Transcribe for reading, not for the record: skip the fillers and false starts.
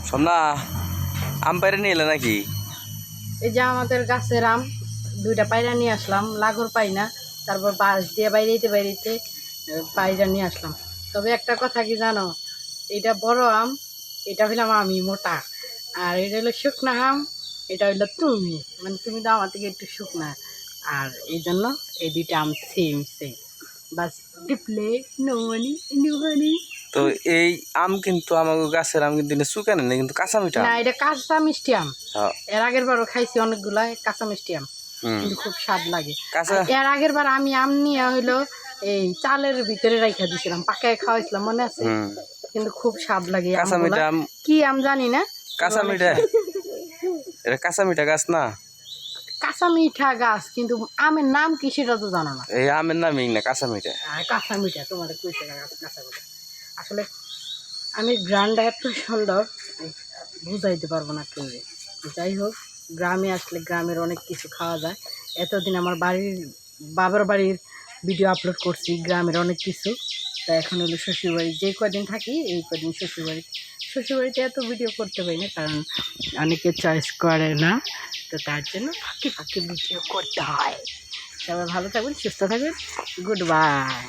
সোমনা আম পাইরে নিয়ে এলে নাকি? এই যে আমাদের গাছের আম দুইটা পায়রা নিয়ে আসলাম, লাগর পাই না, তারপর বাঁশ দিয়ে বাইরেতে পায়রা নিয়ে আসলাম। তবে একটা কথা কি জানো, এটা বড় আম, এটা হইলাম আমি মোটা, আর এটা হলো শুকনা আম, এটা হইলো তুমি, মানে তুমি তো আমার থেকে একটু শুকনা, আর এই জন্য এই দুইটা আম সেম সেম, বাস ডিপলে নোমানি নিউমানি। তো এই আম কিন্তু আমাকে গাছের আম কিন্তু শুকানে না, কিন্তু কাঁচা মিঠা না, এটা কাঁচা মিষ্টি আম। হ্যাঁ। এর আগের বারও খাইছি অনেকগুলা কাঁচা মিষ্টি আম, কিন্তু খুব স্বাদ লাগে। এর আগের বার আমি আম নিয়ে হইলো এই চালের ভিতরে রাইখা দিয়েছিলাম, পাকায় খাওয়াইছিলাম, মনে আছে? কিন্তু খুব স্বাদ লাগে। কাঁচা মিঠা আম, কি আম জানি না, কাঁচা মিঠা, এটা কাঁচা মিঠা গাছ না? কাঁচা মিঠা গাছ, কিন্তু আমের নাম কি সেটা তো জানো না। এই আমের নামই না কাঁচা মিঠা। কাঁচা মিঠা তোমাদের কইছে কাঁচা মিঠা। আসলে আমি গ্রানটা এত সুন্দর বুঝাইতে পারবো না কেউ। যাই হোক, গ্রামে আসলে গ্রামের অনেক কিছু খাওয়া যায়। এতদিন আমার বাবার বাড়ির ভিডিও আপলোড করছি, গ্রামের অনেক কিছু। তা এখন হলো শ্বশুরবাড়ি, যে কদিন থাকি এই কদিন শ্বশুরবাড়িতে এত ভিডিও করতে পারি না, কারণ অনেকে চয়েস করে না, তো তার জন্য ফাঁকি ফাঁকি ভিডিও করতে হয়। সবাই ভালো থাকবেন, সুস্থ থাকবেন, গুড বাই।